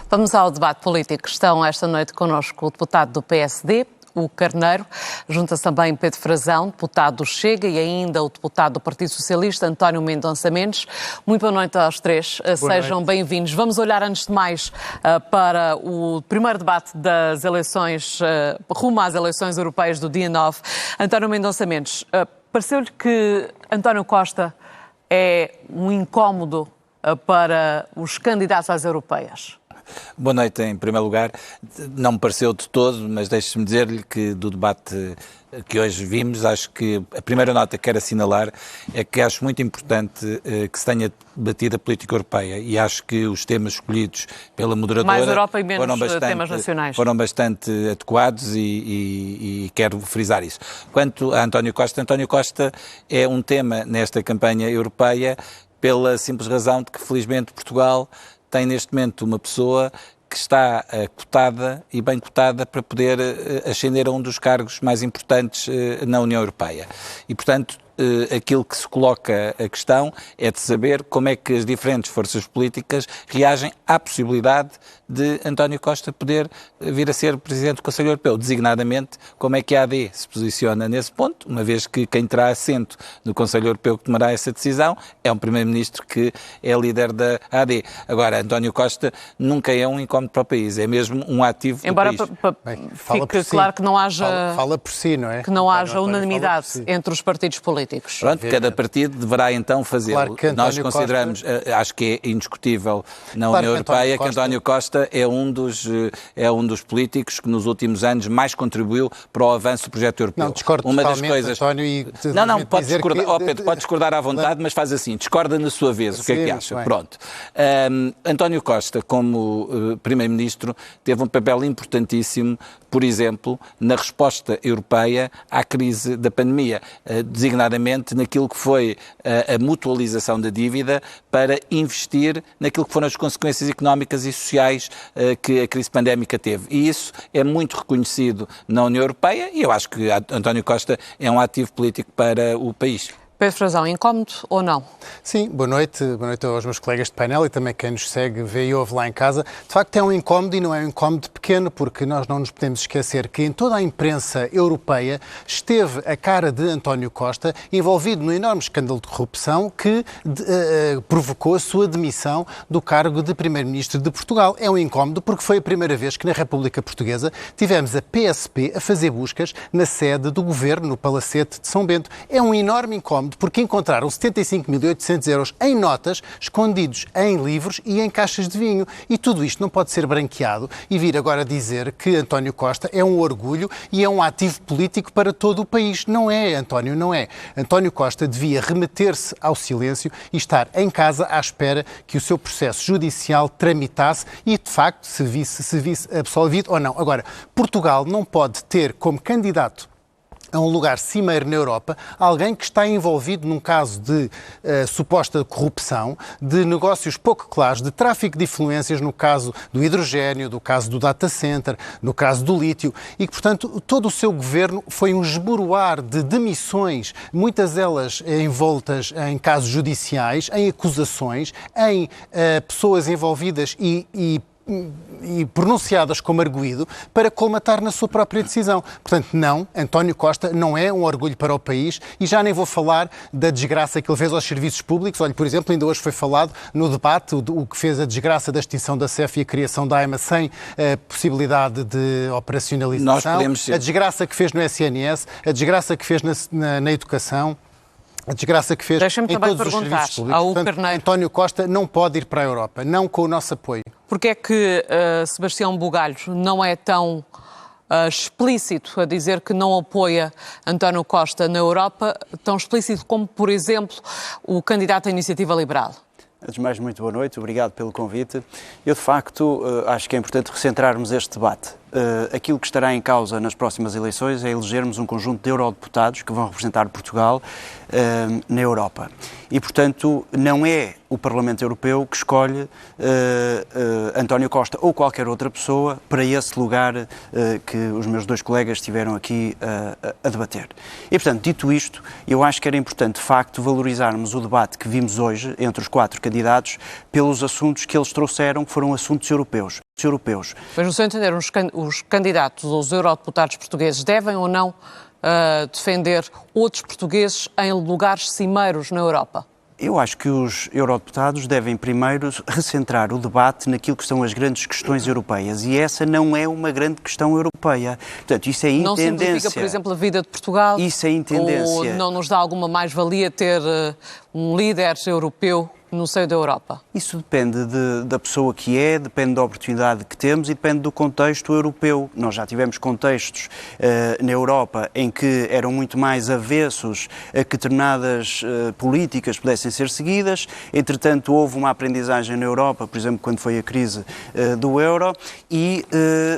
Vamos ao debate político. Estão esta noite connosco o deputado do PSD, o Carneiro, junta-se também Pedro Frazão, deputado do Chega, e ainda o deputado do Partido Socialista, António Mendonça Mendes. Muito boa noite aos três, sejam bem-vindos. Vamos olhar antes de mais para o primeiro debate das eleições, rumo às eleições europeias do dia 9. António Mendonça Mendes, pareceu-lhe que António Costa é um incómodo para os candidatos às europeias? Boa noite, em primeiro lugar. Não me pareceu de todo, mas deixe-me dizer-lhe que do debate que hoje vimos, acho que a primeira nota que quero assinalar é que acho muito importante que se tenha debatido a política europeia, e acho que os temas escolhidos pela moderadora mais Europa e menos temas nacionais. Foram bastante adequados e quero frisar isso. Quanto a António Costa é um tema nesta campanha europeia pela simples razão de que, felizmente, Portugal tem neste momento uma pessoa que está cotada e bem cotada para poder ascender a um dos cargos mais importantes na União Europeia. E, portanto, aquilo que se coloca a questão é de saber como é que as diferentes forças políticas reagem à possibilidade de António Costa poder vir a ser Presidente do Conselho Europeu, designadamente como é que a AD se posiciona nesse ponto, uma vez que quem terá assento no Conselho Europeu que tomará essa decisão é um Primeiro-Ministro que é líder da AD. Agora, António Costa nunca é um incómodo para o país, é mesmo um ativo do país. Embora fique claro que não haja... Fala por si, não é? Que não haja unanimidade entre os partidos políticos. Pronto, cada partido deverá então fazê-lo. Claro, nós consideramos, acho que é indiscutível na União Europeia que António Costa é um dos políticos que nos últimos anos mais contribuiu para o avanço do projeto europeu. Não, discordo uma das totalmente, coisas... António, e Não, pode discordar. Que... Pedro, pode discordar à vontade, mas faz assim, discorda na sua vez. O que é que acha? Pronto. António Costa, como Primeiro-Ministro, teve um papel importantíssimo, por exemplo, na resposta europeia à crise da pandemia, designadamente naquilo que foi a mutualização da dívida para investir naquilo que foram as consequências económicas e sociais que a crise pandémica teve. E isso é muito reconhecido na União Europeia e eu acho que António Costa é um ativo político para o país. Pedro Frazão, incómodo ou não? Sim, boa noite aos meus colegas de painel e também quem nos segue, vê e ouve lá em casa. De facto é um incómodo e não é um incómodo pequeno, porque nós não nos podemos esquecer que em toda a imprensa europeia esteve a cara de António Costa envolvido no enorme escândalo de corrupção que provocou a sua demissão do cargo de Primeiro-Ministro de Portugal. É um incómodo porque foi a primeira vez que na República Portuguesa tivemos a PSP a fazer buscas na sede do Governo, no Palacete de São Bento. É um enorme incómodo porque encontraram 75.800 euros em notas, escondidos em livros e em caixas de vinho. E tudo isto não pode ser branqueado e vir agora dizer que António Costa é um orgulho e é um ativo político para todo o país. Não é, António, não é. António Costa devia remeter-se ao silêncio e estar em casa à espera que o seu processo judicial tramitasse e, de facto, se visse absolvido ou não. Agora, Portugal não pode ter como candidato a um lugar cimeiro na Europa, alguém que está envolvido num caso de suposta corrupção, de negócios pouco claros, de tráfico de influências no caso do hidrogénio, do caso do data center, no caso do lítio, e que, portanto, todo o seu governo foi um esboroar de demissões, muitas elas envoltas em casos judiciais, em acusações, em pessoas envolvidas e pronunciadas como arguido para colmatar na sua própria decisão. Portanto, não, António Costa não é um orgulho para o país e já nem vou falar da desgraça que ele fez aos serviços públicos. Olha, por exemplo, ainda hoje foi falado no debate o que fez a desgraça da extinção da CEF e a criação da AIMA sem possibilidade de operacionalização, a desgraça que fez no SNS, a desgraça que fez na educação, a desgraça que fez em todos os serviços públicos. Portanto, António Costa não pode ir para a Europa, não com o nosso apoio. Porque é que Sebastião Bugalho não é tão explícito a dizer que não apoia António Costa na Europa, tão explícito como, por exemplo, o candidato à Iniciativa Liberal? Antes de mais, muito boa noite, obrigado pelo convite. Eu, de facto, acho que é importante recentrarmos este debate. Aquilo que estará em causa nas próximas eleições é elegermos um conjunto de eurodeputados que vão representar Portugal na Europa. E, portanto, não é o Parlamento Europeu que escolhe António Costa ou qualquer outra pessoa para esse lugar que os meus dois colegas estiveram aqui a debater. E, portanto, dito isto, eu acho que era importante, de facto, valorizarmos o debate que vimos hoje entre os 4 candidatos pelos assuntos que eles trouxeram, que foram assuntos europeus. europeus. Mas, no seu entender, os candidatos ou os eurodeputados portugueses devem ou não defender outros portugueses em lugares cimeiros na Europa? Eu acho que os eurodeputados devem primeiro recentrar o debate naquilo que são as grandes questões europeias, e essa não é uma grande questão europeia. Portanto, isso é intendência. Não simplifica, por exemplo, a vida de Portugal? Isso é intendência. Ou não nos dá alguma mais-valia ter um líder europeu no seio da Europa? Isso depende da pessoa que é, depende da oportunidade que temos e depende do contexto europeu. Nós já tivemos contextos na Europa em que eram muito mais avessos a que determinadas políticas pudessem ser seguidas. Entretanto, houve uma aprendizagem na Europa, por exemplo, quando foi a crise do euro, e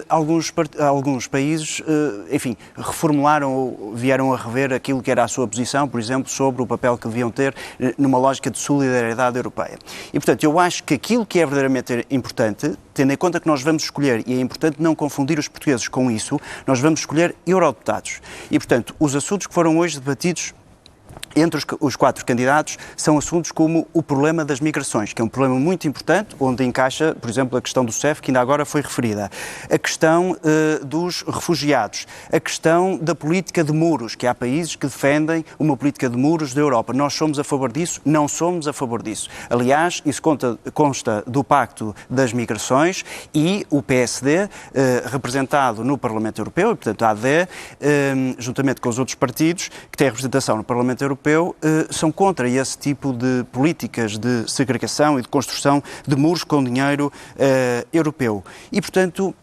alguns países, enfim, reformularam ou vieram a rever aquilo que era a sua posição, por exemplo, sobre o papel que deviam ter numa lógica de solidariedade europeia. E, portanto, eu acho que aquilo que é verdadeiramente importante, tendo em conta que nós vamos escolher, e é importante não confundir os portugueses com isso, nós vamos escolher eurodeputados. E, portanto, os assuntos que foram hoje debatidos entre os 4 candidatos são assuntos como o problema das migrações, que é um problema muito importante, onde encaixa, por exemplo, a questão do CEF, que ainda agora foi referida, a questão dos refugiados, a questão da política de muros, que há países que defendem uma política de muros da Europa. Nós somos a favor disso? Não somos a favor disso. Aliás, isso consta do Pacto das Migrações, e o PSD, representado no Parlamento Europeu, e portanto a AD, juntamente com os outros partidos que têm representação no Parlamento Europeu, são contra esse tipo de políticas de segregação e de construção de muros com dinheiro europeu. E, portanto,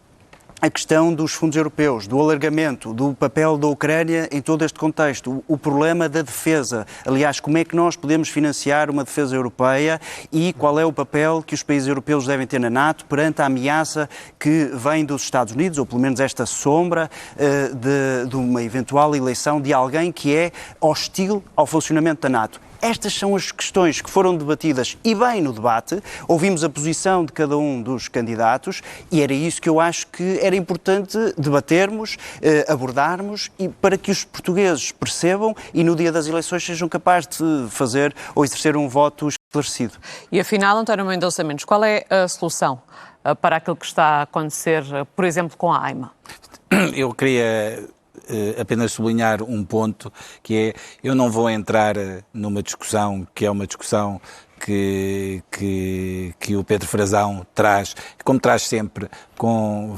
a questão dos fundos europeus, do alargamento, do papel da Ucrânia em todo este contexto, o problema da defesa. Aliás, como é que nós podemos financiar uma defesa europeia e qual é o papel que os países europeus devem ter na NATO perante a ameaça que vem dos Estados Unidos, ou pelo menos esta sombra de uma eventual eleição de alguém que é hostil ao funcionamento da NATO. Estas são as questões que foram debatidas e bem no debate, ouvimos a posição de cada um dos candidatos e era isso que eu acho que era importante debatermos, abordarmos, e para que os portugueses percebam e no dia das eleições sejam capazes de fazer ou exercer um voto esclarecido. E afinal, António Mendonça Mendes, qual é a solução para aquilo que está a acontecer, por exemplo, com a AIMA? Eu queria apenas sublinhar um ponto, que é, eu não vou entrar numa discussão que é uma discussão que o Pedro Frazão traz, como traz sempre, com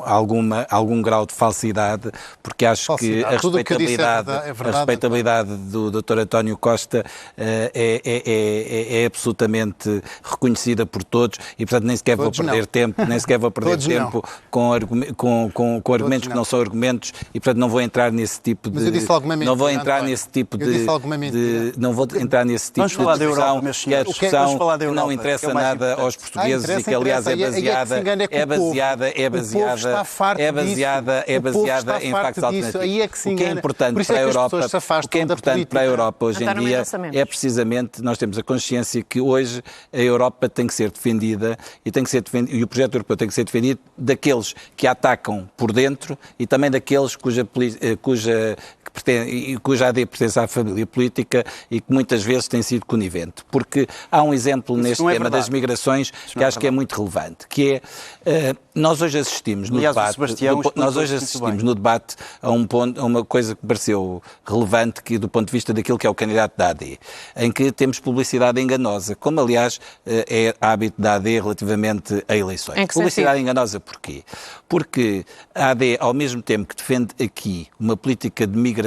algum grau de falsidade, porque acho que a respeitabilidade do Dr. António Costa é absolutamente reconhecida por todos e, portanto, nem sequer vou perder tempo com argumentos que não são argumentos e, portanto, não vou entrar nesse tipo de... Mas eu disse alguma mentira. Não vou entrar nesse tipo de... Não vou entrar nesse tipo de discussão, que é a discussão que não interessa nada aos portugueses e que, aliás, é baseada em factos alternativos. O que é importante para a Europa hoje em dia é precisamente, nós temos a consciência que hoje a Europa tem que ser defendida e o projeto europeu tem que ser defendido daqueles que a atacam por dentro e também daqueles cuja AD pertence à família política e que muitas vezes tem sido conivente. Porque há um exemplo neste tema das migrações que acho que é muito relevante, que é, nós hoje assistimos no debate a uma coisa que pareceu relevante que, do ponto de vista daquilo que é o candidato da AD, em que temos publicidade enganosa, como aliás é hábito da AD relativamente a eleições. Publicidade enganosa porquê? Porque a AD, ao mesmo tempo que defende aqui uma política de migrações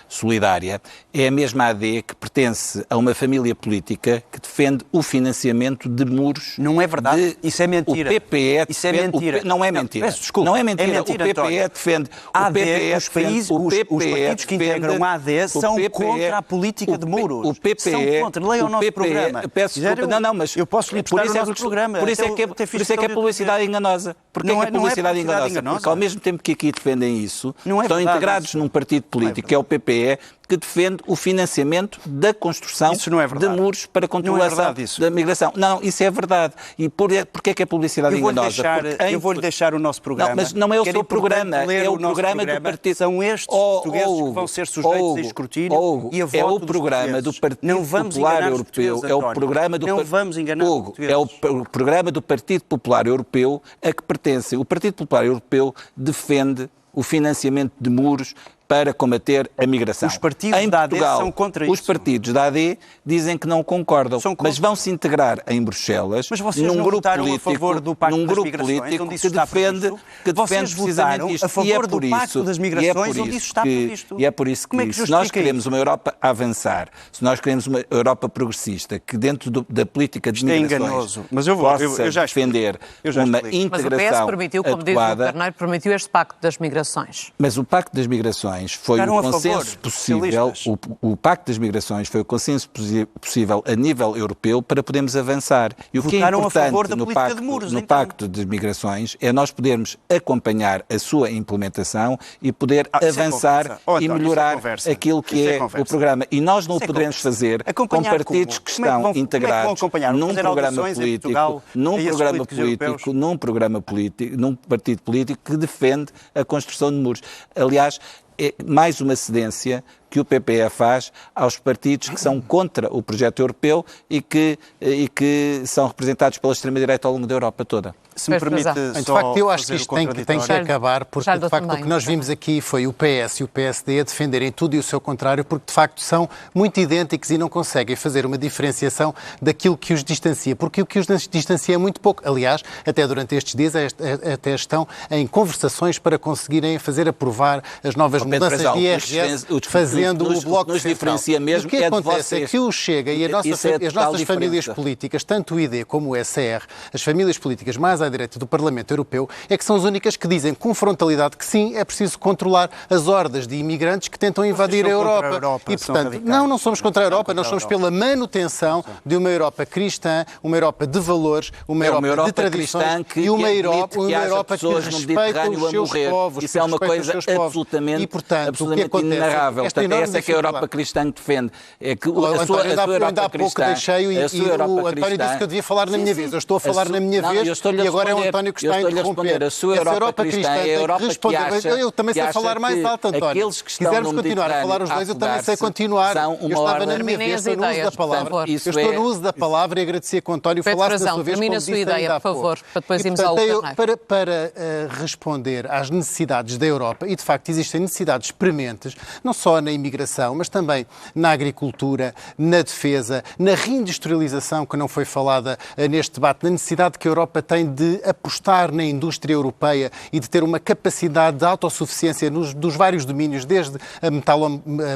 solidária, é a mesma AD que pertence a uma família política que defende o financiamento de muros. Não é verdade? Isso é mentira. O PPE isso é mentira. Não é mentira. Desculpa, não é mentira. É mentira, o PPE defende. Os partidos que integram a AD são contra a política de muros. O PPE, são contra. Leia o nosso programa. Peço desculpa. Não, mas eu posso lhe prestar o nosso programa. Por isso é que é publicidade enganosa. Porque é publicidade enganosa? Porque ao mesmo tempo que aqui defendem isso, estão integrados num partido político, que é o PPE, que defende o financiamento da construção de muros para controlação da migração. Não, isso é verdade. E porquê é que é publicidade enganosa? Eu vou-lhe deixar o nosso programa. Não, mas não é o seu programa, é o programa do partido. São estes portugueses que vão ser sujeitos a escrutínio e a voto é o programa do Partido Popular Europeu. É o programa do é o programa do Partido Popular Europeu a que pertence. O Partido Popular Europeu defende o financiamento de muros para combater a migração. Os partidos da AD são contra isso. Os partidos da AD dizem que não concordam, mas vão se integrar em Bruxelas num grupo político, a favor do Pacto das Migrações, onde isso está previsto. Vocês votaram a favor do Pacto das Migrações, onde isso está previsto. E é por isso que se nós queremos uma Europa a avançar, se nós queremos uma Europa progressista, que dentro da política de migrações possa defender uma integração adequada. Mas o PS permitiu, como diz o Carneiro, permitiu este Pacto das Migrações. Mas o Pacto das Migrações foi o consenso possível, o Pacto das Migrações foi o consenso possível a nível europeu para podermos avançar. E o que é importante no Pacto das Migrações é nós podermos acompanhar a sua implementação e poder avançar e melhorar aquilo que é o programa. E nós não o poderemos fazer com partidos que estão integrados num partido político que defende a construção de muros. Aliás, é mais uma cedência que o PPE faz aos partidos que são contra o projeto europeu e que são representados pela extrema-direita ao longo da Europa toda. Se me permite de facto, eu acho que isto tem que acabar, porque de facto o que nós vimos aqui foi o PS e o PSD a defenderem tudo e o seu contrário, porque de facto são muito idênticos e não conseguem fazer uma diferenciação daquilo que os distancia, porque o que os distancia é muito pouco. Aliás, até durante estes dias até estão em conversações para conseguirem fazer aprovar as novas mudanças de IRS, fazendo o Bloco nos diferencia mesmo. O que acontece é que o Chega e as nossas famílias políticas, tanto o ID como o SR, as famílias políticas mais à direita do Parlamento Europeu, é que são as únicas que dizem com frontalidade que sim, é preciso controlar as hordas de imigrantes que tentam invadir a Europa. E, portanto, não somos contra a Europa, nós somos pela manutenção de uma Europa cristã, uma Europa de valores, uma Europa de tradições e uma Europa que respeita os seus povos. Isso é uma coisa absolutamente inenarrável. Portanto, essa é que a Europa cristã defende. É que a sua Europa cristã... O António disse que eu devia falar na minha vez. Eu estou a falar na minha vez e agora é o António que está a interromper. A sua Europa cristã é a Europa que acha... Eu também sei falar mais alto, António. Se quisermos continuar a falar os dois, eu também sei continuar. Eu estava na minha vez, estou no uso da palavra. Eu estou no uso da palavra e agradecia que o António falasse na sua vez, como disse ainda há pouco. Por favor, para depois irmos ao Carneiro. Para responder às necessidades da Europa, e de facto existem necessidades prementes, não só na imigração, mas também na agricultura, na defesa, na reindustrialização, que não foi falada neste debate, na necessidade que a Europa tem de apostar na indústria europeia e de ter uma capacidade de autossuficiência dos vários domínios, desde a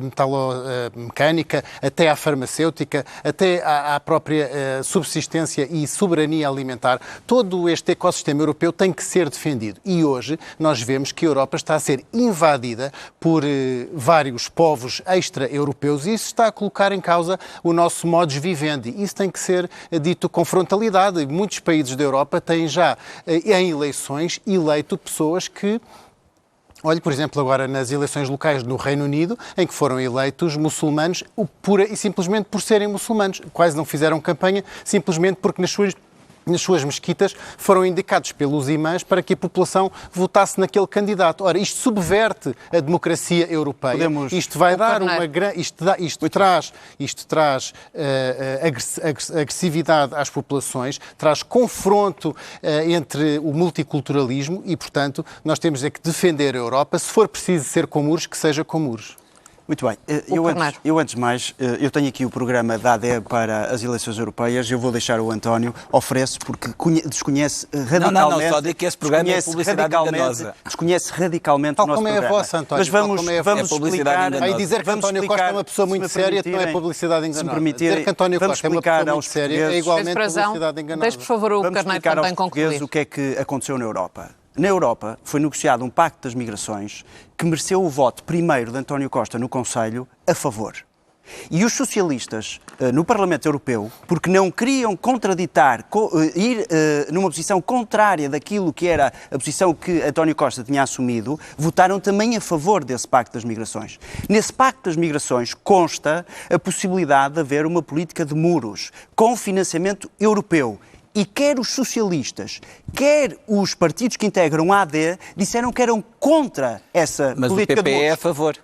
metalomecânica até à farmacêutica, até à própria subsistência e soberania alimentar. Todo este ecossistema europeu tem que ser defendido. E hoje nós vemos que a Europa está a ser invadida por vários povos extra-europeus e isso está a colocar em causa o nosso modus vivendi. Isso tem que ser dito com frontalidade. Muitos países da Europa têm já em eleições eleito pessoas que... Olhe, por exemplo, agora nas eleições locais no Reino Unido, em que foram eleitos muçulmanos pura e simplesmente por serem muçulmanos. Quase não fizeram campanha, simplesmente porque nas suas mesquitas foram indicados pelos imãs para que a população votasse naquele candidato. Ora, isto subverte a democracia europeia. Isto vai dar uma grande... Isto traz agressividade às populações, traz confronto entre o multiculturalismo e, portanto, nós temos que defender a Europa. Se for preciso ser com muros, que seja com muros. Muito bem. Antes de mais, eu tenho aqui o programa da AD para as eleições europeias. Eu vou deixar o António, ofereço, porque desconhece radicalmente... Não, só digo que esse programa é publicidade enganosa. Desconhece radicalmente o nosso programa. Como é a vossa, António? Mas vamos explicar... Aí dizer que António Costa é uma pessoa muito séria não é publicidade enganosa. Se me permitirem, dizer que António Costa é uma pessoa muito séria é igualmente publicidade enganosa. Deixe, por favor, o Carneiro também concluir. O que é que aconteceu na Europa. Na Europa foi negociado um pacto das migrações que mereceu o voto primeiro de António Costa no Conselho a favor. E os socialistas no Parlamento Europeu, porque não queriam contraditar, ir numa posição contrária daquilo que era a posição que António Costa tinha assumido, votaram também a favor desse Pacto das Migrações. Nesse Pacto das Migrações consta a possibilidade de haver uma política de muros com financiamento europeu. E quer os socialistas, quer os partidos que integram a AD, disseram que eram contra essa política de muros. Mas o PPE é a favor.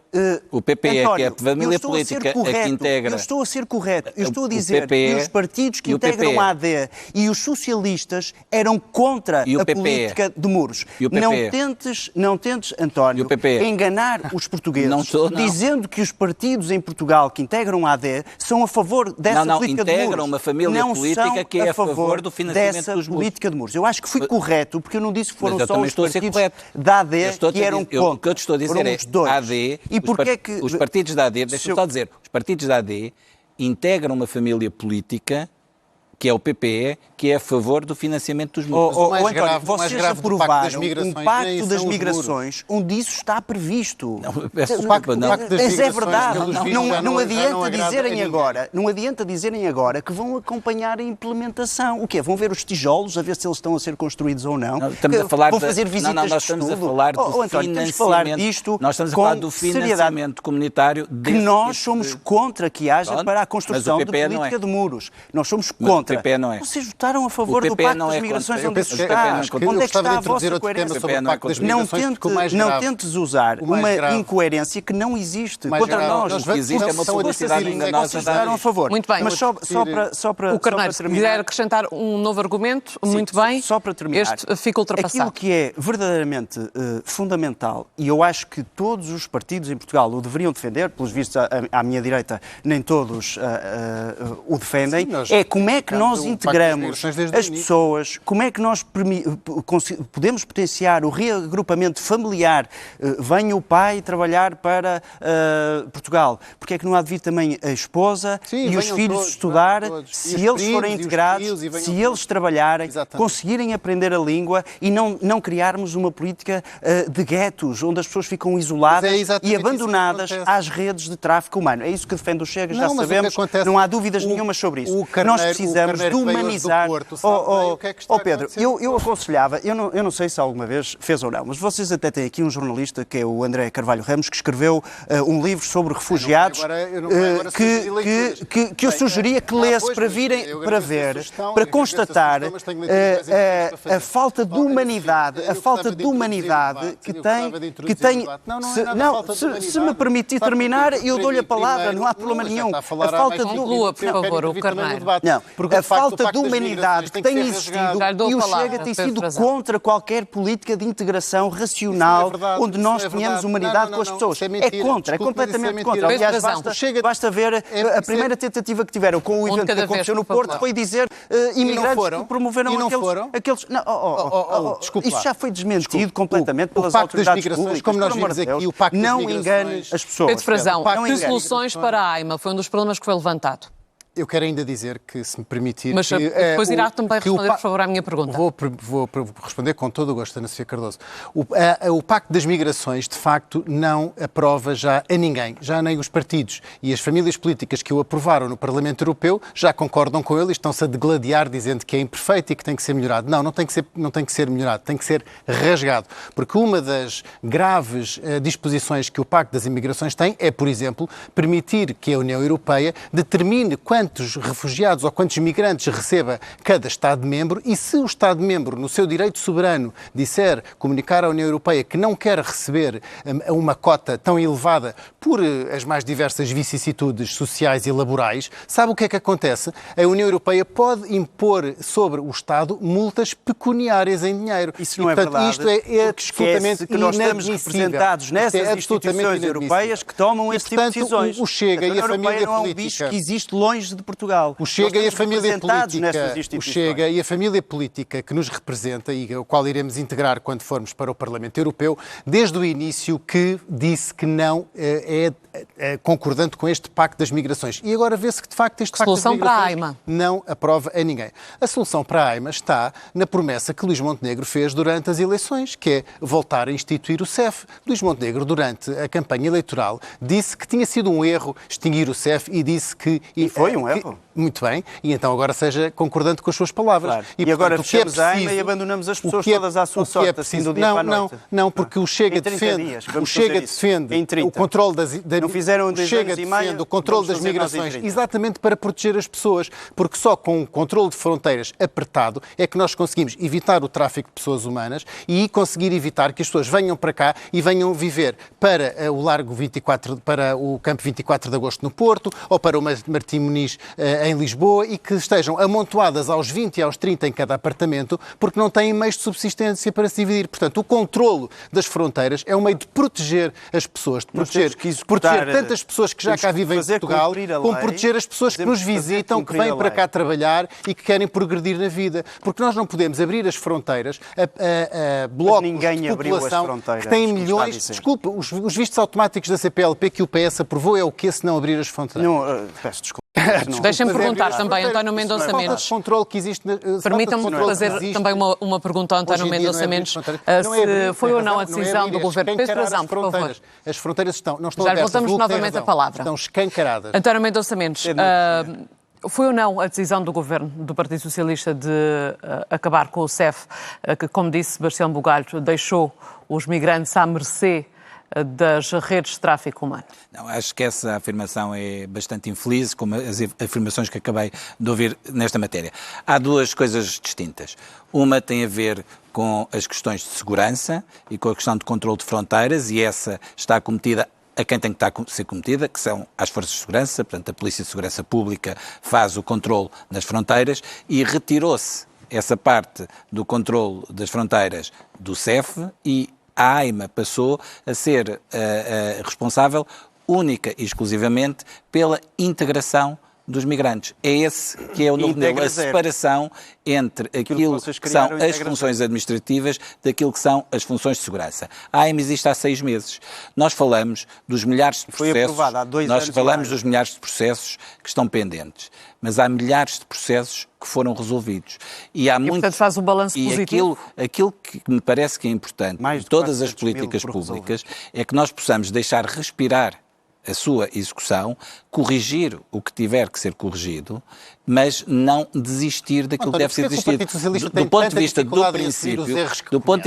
O PPE, António, que é a família política a que integra... Eu estou a ser correto. Eu estou a dizer PPE, que os partidos que integram a AD e os socialistas eram contra a política de muros. Não tentes, António, enganar os portugueses dizendo que os partidos em Portugal que integram a AD são a favor dessa política de muros. Integram uma família política que é a favor do financiamento dos muros. Política de muros. Eu acho que fui correto, porque eu não disse que foram só os partidos da AD que eram contra. O que eu te estou a dizer é AD... E porquê que... Os partidos da AD, deixa-me só dizer, os partidos da AD integram uma família política que é o PPE, que é a favor do financiamento dos muros. António, vocês aprovaram um Pacto das Migrações onde isso está previsto. O Pacto das Migrações, é verdade. Não adianta dizerem agora que vão acompanhar a implementação. O quê? Vão ver os tijolos, a ver se eles estão a ser construídos ou não? Vão fazer visitas de estudo? Nós estamos a falar do financiamento. Nós estamos a falar do financiamento comunitário. Que nós somos contra que haja para a construção de política de muros. Nós somos contra. O PP não é. Vocês votaram a favor do Pacto das Migrações onde isso está. Onde é que está a vossa coerência? Não tentes usar uma incoerência que não existe contra nós. O que existe é uma publicidade enganosa. Vocês votaram a favor. Muito bem. Mas só para o Carneiro, se quiser acrescentar um novo argumento, muito bem. Só para terminar. Este fica ultrapassado. Aquilo que é verdadeiramente fundamental, e eu acho que todos os partidos em Portugal o deveriam defender, pelos vistos à minha direita nem todos o defendem, é como é que nós integramos as pessoas, como é que nós podemos potenciar o reagrupamento familiar. Venha o pai trabalhar para Portugal. Porque é que não há de vir também a esposa e os filhos estudar, se eles forem integrados, se eles trabalharem, conseguirem aprender a língua e não criarmos uma política de guetos, onde as pessoas ficam isoladas e abandonadas às redes de tráfico humano. É isso que defende o Chega, já sabemos, não há dúvidas nenhumas sobre isso. Nós precisamos de humanizar. Pedro, eu aconselhava, eu não sei se alguma vez fez ou não, mas vocês até têm aqui um jornalista que é o André Carvalho Ramos, que escreveu um livro sobre refugiados que eu sugeria que lesse para virem para ver, para constatar a falta de humanidade, que tem. Se me permitir terminar, eu dou-lhe a palavra, não há problema nenhum. A falta de Conclua, por favor, o Carneiro. A falta de humanidade que tem existido e o Chega tem sido contra qualquer política de integração racional onde nós tenhamos humanidade com as pessoas. É contra, é completamente contra. Aliás, basta ver a primeira tentativa que tiveram com o evento que aconteceu no Porto foi dizer imigrantes que promoveram aqueles... Isso já foi desmentido completamente pelas autoridades públicas. Como nós vimos aqui, o Pacto das Migrações... Não engane as pessoas. Pedro Frazão, que soluções para a AIMA? Foi um dos problemas que foi levantado. Eu quero ainda dizer que, se me permitir... Mas depois irá também responder, por favor, à minha pergunta. Vou responder com todo o gosto, Ana Sofia Cardoso. O Pacto das Migrações, de facto, não aprova já a ninguém, já nem os partidos. E as famílias políticas que o aprovaram no Parlamento Europeu já concordam com ele e estão-se a degladiar, dizendo que é imperfeito e que tem que ser melhorado. Não tem que ser melhorado, tem que ser rasgado. Porque uma das graves disposições que o Pacto das Imigrações tem é, por exemplo, permitir que a União Europeia determine quantos refugiados ou quantos migrantes receba cada Estado-membro e se o Estado-membro, no seu direito soberano, disser, comunicar à União Europeia que não quer receber uma cota tão elevada por as mais diversas vicissitudes sociais e laborais, sabe o que é que acontece? A União Europeia pode impor sobre o Estado multas pecuniárias em dinheiro. Isso não é verdade. Isto é absolutamente que nós estamos representados nessas instituições europeias que tomam esse tipo de decisões. O Chega e a família política... não é um bicho que existe longe eleitorais de Portugal. O Chega e a família política, que nos representa e ao qual iremos integrar quando formos para o Parlamento Europeu, desde o início que disse que não é concordante com este Pacto das Migrações. E agora vê-se que, de facto, este Pacto das Migrações não aprova a ninguém. A solução para a AIMA está na promessa que Luís Montenegro fez durante as eleições, que é voltar a instituir o CEF. Luís Montenegro, durante a campanha eleitoral, disse que tinha sido um erro extinguir o CEF e disse que... E foi um erro. Muito bem. E então agora seja concordante com as suas palavras. Claro. E agora fechamos a AIMA e abandonamos as pessoas todas à sua sorte, assim do dia para a noite. Não, porque o Chega defende o controle das... Não fizeram o Chega defende o controle das migrações exatamente para proteger as pessoas, porque só com um controle de fronteiras apertado é que nós conseguimos evitar o tráfico de pessoas humanas e conseguir evitar que as pessoas venham para cá e venham viver para o Largo 24, para o Campo 24 de Agosto no Porto ou para o Martim Muniz em Lisboa e que estejam amontoadas aos 20 e aos 30 em cada apartamento porque não têm meios de subsistência para se dividir. Portanto, o controlo das fronteiras é um meio de proteger as pessoas, de proteger tantas pessoas que já cá vivem em Portugal, como proteger as pessoas que nos visitam, que vêm para cá trabalhar e que querem progredir na vida. Porque nós não podemos abrir as fronteiras a blocos de população que têm milhões... Desculpe, os vistos automáticos da CPLP que o PS aprovou é o que se não abrir as fronteiras? Não, peço desculpa. Deixem-me perguntar também, António Mendonça Mendes. Permitam-me fazer também uma pergunta ao António Mendonça Mendes. Se foi ou não a decisão do Governo. Pedro Frazão, por favor. As fronteiras não estão já abertas. voltamos novamente a palavra. Estão escancaradas. António Mendonça Mendes, foi ou não a decisão do Governo do Partido Socialista de acabar com o CEF, que, como disse Sebastião Bugalho, deixou os migrantes à mercê das redes de tráfico humano? Não, acho que essa afirmação é bastante infeliz, como as afirmações que acabei de ouvir nesta matéria. Há duas coisas distintas. Uma tem a ver com as questões de segurança e com a questão de controle de fronteiras, e essa está cometida a quem tem que ser cometida, que são as forças de segurança. Portanto, a Polícia de Segurança Pública faz o controle nas fronteiras e retirou-se essa parte do controle das fronteiras do CEF e a AIMA passou a ser responsável única e exclusivamente pela integração dos migrantes. É esse que é o novo modelo, a separação entre aquilo que são as funções administrativas daquilo que são as funções de segurança. A AIMA existe há 6 meses. Nós falamos dos milhares de processos... Foi aprovada há 2 anos. Nós falamos dos milhares de processos que estão pendentes. Mas há milhares de processos que foram resolvidos. E portanto, faz um balanço positivo. Aquilo que me parece que é importante em todas as políticas públicas é que nós possamos deixar respirar a sua execução, corrigir o que tiver que ser corrigido, mas não desistir daquilo que deve ser desistido. Do ponto de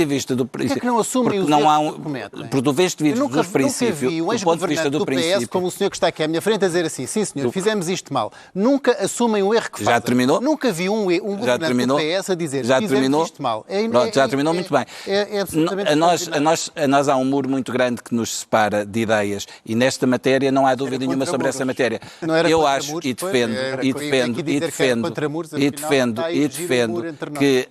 vista do princípio, porque não assumem os erros que cometem? Porque do ponto de vista dos princípios, do ponto de vista do PS, como o senhor que está aqui à minha frente a dizer assim, sim senhor, fizemos isto mal. Nunca assumem o erro que fazem. Já terminou? Nunca vi um governante do PS a dizer fizemos isto mal. Já terminou muito bem. A nós há um muro muito grande que nos separa de ideias e nesta matéria não há dúvida nenhuma sobre essa matéria. Eu acho e defendo que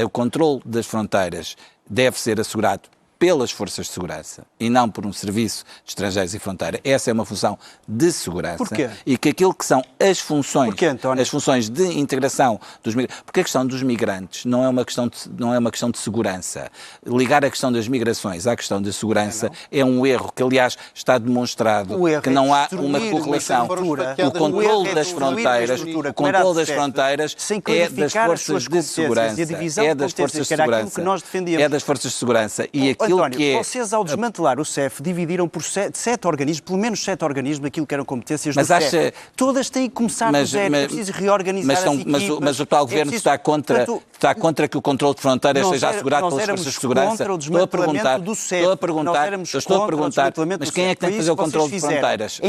o controle das fronteiras deve ser assegurado pelas forças de segurança e não por um serviço de estrangeiros e fronteira. Essa é uma função de segurança. Porquê? E que aquilo que são as funções, as funções de integração dos migrantes, porque a questão dos migrantes não é uma questão de segurança. Ligar a questão das migrações à questão da segurança é um erro que, aliás, está demonstrado que não há uma correlação. O controle das fronteiras, é das forças de segurança. É das forças de segurança. É das forças de segurança. E aquilo que é... Vocês, ao desmantelar o CEF, dividiram por 7 organismos, pelo menos 7 organismos, aquilo que eram competências do CEF. Todas têm que começar do zero, é preciso reorganizar as equipas. Mas o atual governo está contra que o controle de fronteiras seja assegurado pelas forças de segurança? Estou a perguntar, mas quem é que tem que fazer o controle de fronteiras?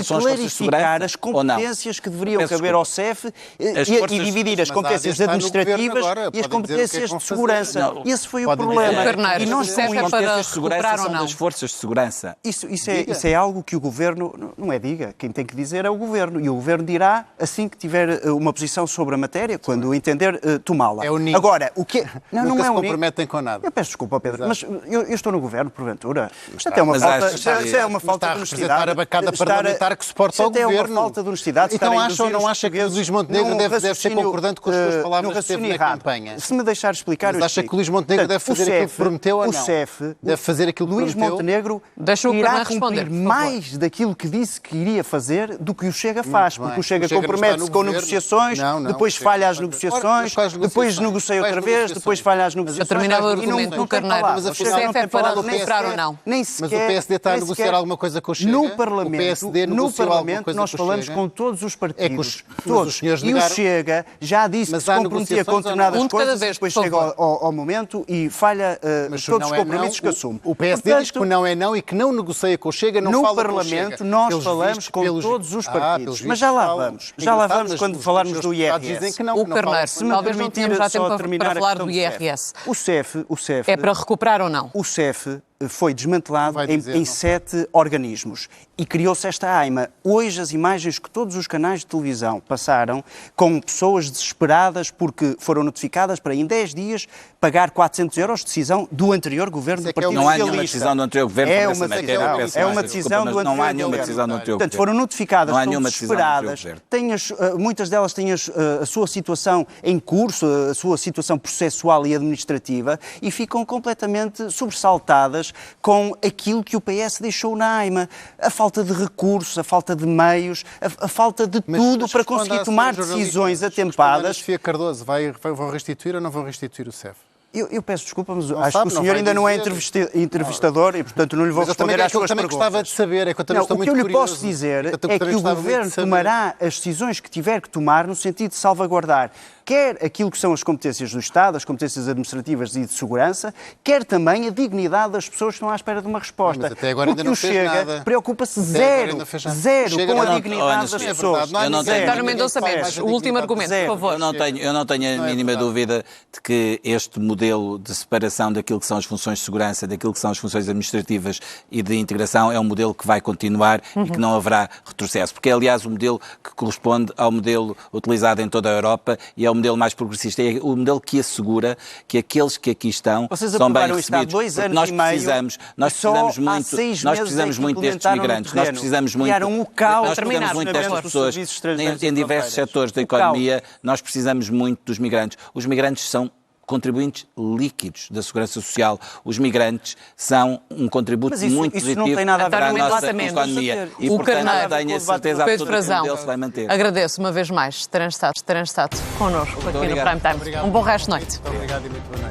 São as forças de segurança as competências que deveriam caber ao CEF e dividir as competências administrativas e as competências de segurança. Esse foi o problema. E não estão competências de segurança recuperar ou são não? das forças de segurança. Isso é algo que o Governo, não é diga, quem tem que dizer é o Governo. E o Governo dirá, assim que tiver uma posição sobre a matéria, quando o entender, tomá-la. É o ninho. Agora, o que não Nunca é se o comprometem com nada. Eu peço desculpa, Pedro, Exato. mas eu estou no Governo, porventura. Isto até é uma Mas falta, acho que isto é uma Está falta a de representar honestidade. a bancada parlamentar que suporta ao Isto é Governo. uma falta de honestidade. Então estar a induzir não os acha que portugueses Luís Montenegro num deve ser raciocínio, concordante com as suas num palavras que teve raciocínio na errado. campanha? Se me deixar explicar, Mas eu acha explico. que Luís Montenegro deve fazer aquilo que prometeu ou não? O CEF Deve fazer aquilo que Luís prometeu? Montenegro Deixa o irá Carnal responder, cumprir por favor. mais daquilo que disse que iria fazer do que o Chega faz, bem. porque o Chega O Chega não compromete-se está no com governo. negociações, Não, depois o Chega falha não as está. negociações, Ora, quais depois negociações? negocia outra Quais vez, negociações? depois falha as negociações. Para terminar o e não argumento, tem Carneiro, palavra. mas O afinal Chega o não CEF tem é para palavra, nem recuperar sequer- ou não? Nem Mas sequer, o PSD está a nem negociar sequer- alguma coisa com o Chega? No O Parlamento, PSD no negociou alguma Parlamento coisa nós com o falamos Chega? com todos os partidos. mas Todos. os senhores E o negaram. Chega já disse Mas que se há comprometia com negociações ou não? determinadas Um de cada coisas, vez, depois por chega favor. ao momento e falha Mas todos os não é compromissos que assume. O PSD diz que o não é não e que não negocia com o Chega, não No fala com o Parlamento Chega. nós Pelos falamos vistos, com pelos- todos os pelos partidos. vistos Mas já lá falam. vamos. Já lá Engraçado, vamos mas quando os falarmos seus do deputados IRS. dizem que não, O que não falam Carneiro, com Se me talvez não permitir tenhamos já só tempo para terminar a falar questão do CEF. IRS. O CEF É para recuperar ou não? O CEF foi desmantelado Vai dizer, em não. 7 organismos e criou-se esta AIMA. Hoje as imagens que todos os canais de televisão passaram com pessoas desesperadas porque foram notificadas para em 10 dias pagar 400 euros, decisão do anterior governo Isso é do que é Partido Não há Socialista. nenhuma decisão do anterior governo É sobre uma essa matéria. decisão, Eu peço é mais uma desculpa, decisão mas do não há anterior nenhuma governo. decisão do anterior Portanto, governo. foram notificadas, Não há estão nenhuma decisão do anterior desesperadas, governo. muitas delas têm a sua situação em curso, a sua situação processual e administrativa, e ficam completamente sobressaltadas com aquilo que o PS deixou na AIMA. A falta de recursos, a falta de meios, a falta de tudo para conseguir tomar decisões atempadas. Sofia Cardoso, vão restituir ou não vão restituir o CEF? Eu peço desculpa, mas Não acho sabe, que o não senhor vai ainda não é dizer. entrevistador e, portanto, não lhe vou Mas eu também, responder às suas também perguntas. gostava de saber, é que eu também Não, estou o que muito eu lhe curioso. posso dizer Eu é também que o gostava muito de Governo saber. tomará as decisões que tiver que tomar no sentido de salvaguardar quer aquilo que são as competências do Estado, as competências administrativas e de segurança, quer também a dignidade das pessoas que estão à espera de uma resposta. Mas até agora ainda Porque não o fez Chega nada. preocupar-se Até agora zero, ainda fez nada. zero Chega com a não- dignidade olha, das não é pessoas. verdade, não há Eu não ninguém- tenho- António Mendonça ninguém Mendes, fala o último mais argumento, da por favor. Eu não tenho a mínima verdade. dúvida de que este modelo de separação daquilo que são as funções de segurança, daquilo que são as funções administrativas e de integração é um modelo que vai continuar e que não haverá retrocesso. Porque é, aliás, o modelo que corresponde ao modelo utilizado em toda a Europa e é o modelo mais progressista. É o modelo que assegura que aqueles que aqui estão Vocês são bem aprovaram isto há recebidos. 2 Porque anos nós e meio precisamos, e só há 6 nós meses precisamos é que muito destes implementaram no migrantes. Nós terreno. precisamos muito. Criaram o caos Nós precisamos no muito destas funcionamento dos pessoas serviços estrangeiros em e diversos fronteiras. setores da O caos. economia. Nós precisamos muito dos migrantes. Os migrantes são contribuintes líquidos da Segurança Social. Os migrantes são um contributo Mas isso- muito isso não positivo tem nada a ver para a com nossa exatamente. economia. E, O portanto, Carneiro, tenho a certeza Pedro absoluta que o Frazão, modelo se vai manter. agradeço uma vez mais terem estado connosco aqui no obrigado. Prime Time. Obrigado. Um bom resto de noite. Muito obrigado e muito boa noite.